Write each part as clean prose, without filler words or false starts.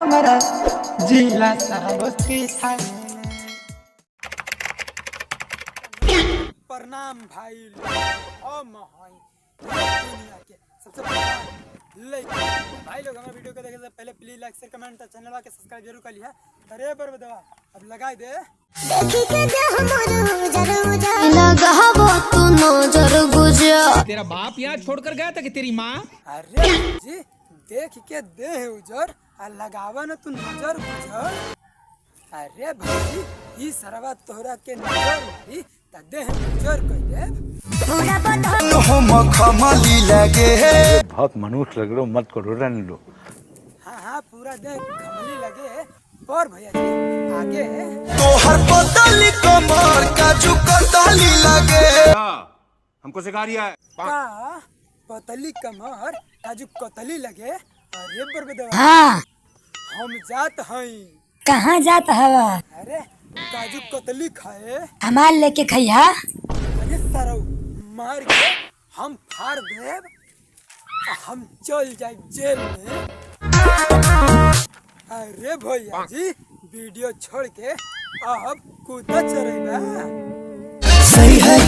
हमारा जिला सारोस्ती था। प्रणाम भाई दुनिया के सबसे भाई लोग हमारे वीडियो को देखे से पहले please like share comment channel के सब्सक्राइब जरूर कर लिया। अरे पर दवा अब लगाई दे तेरा बाप यहाँ छोड़कर गया था कि तेरी माँ? अरे जी देख के दे उजर आ लगावा न तू नजर गुजर। अरे भाई ई सरवा तोहरा के नजर मारी त देह गुजर कह दे। बहुत मनुष्य लग रहे हो, मत करो, रहने दो। हाँ पूरा देह खमली लगे और भैया जी आगे तोहर पतली कमर काजू कतली लगे। हमको सिखा रिया है का पतली कमर काजू कतली लगे। अरे बरबदवा हाँ हम जात हई। कहाँ जात हवा? अरे काजू कतली खाए। हमार लेके खैया। अरे सरौ मार के हम फाड़ देव हम चल जाए जेल में। अरे भैया जी वीडियो छोड़ के अब कूदा चढ़ेगा। सही है।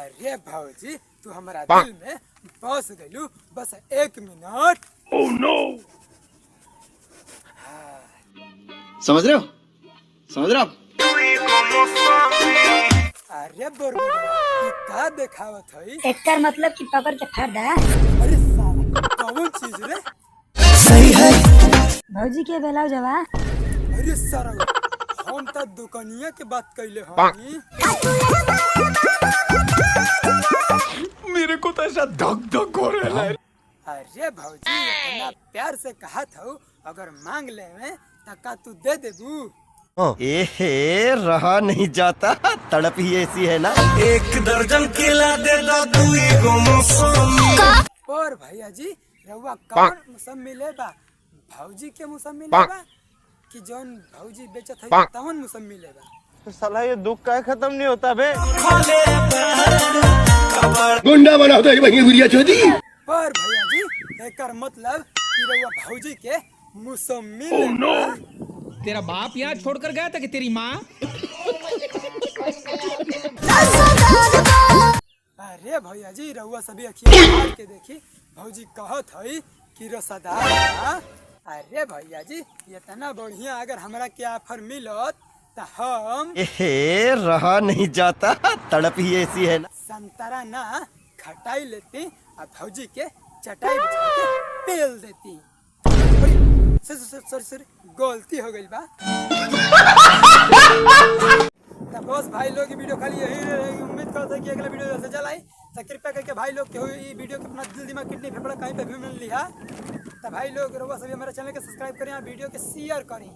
अरे भाजी तू हमारा दिल में बस गइलू बस 1 मिनट। Oh no. समझ रहे हो, समझ रहे हो आप? अरे बरबड़ा ये का देखावत हई? एकर मतलब कि पकड़ के फाड़ दा। अरे साला कौन चीज रे? सही है। भौजी के बेलाव जवा। अरे सारा हम तो दुकानिया के बात कैले हई। मेरे को तो ऐसा धक धक हो रहा है। अरे भौजी इतना प्यार से कहा था अगर मांग ले में तका तू दे देबू। एहे रहा नहीं जाता, तड़प ही ऐसी है ना। 1 दर्जन केला दे दो 2 मौसमी। और भैया जी रउआ कौन मौसमी लेबा? भौजी के मौसमी लेबा कि जौन भौजी बेचत है तवन मौसमी लेबा? तो साला ये दुख का खत्म नहीं होता बे। गुंडा बना होता है भैया गुड़िया चौधरी। पर भैया जी एकर मतलब कि रउआ भौजी के मौसमी लेबा। तेरा बाप यहाँ छोड़कर गया था कि तेरी माँ? अरे भैया जी रउआ सभी अखियाँ मार के देखी भौजी कहत हई कि रसदार बा। अरे भैया जी इतना बढ़िया अगर हमरा के ऑफर मिलत तो हम एहे रहा नहीं जाता, तड़प ही ऐसी है ना। संतरा ना खटाई लेती और भौजी के चटाई बिछा के पेल देती। सर गलती हो गई बा। तो बस भाई लोग की वीडियो खाली यही रहेगी। उम्मीद करते हैं कि अगला वीडियो जैसे चल आई तो कृपया करके भाई लोग के ये वीडियो को अपना दिल दिमाग किडनी फेफड़ा कहीं पे भी मिल लिया तो भाई लोग रोवा सभी हमारे चैनल के सब्सक्राइब करें वीडियो के शेयर करें।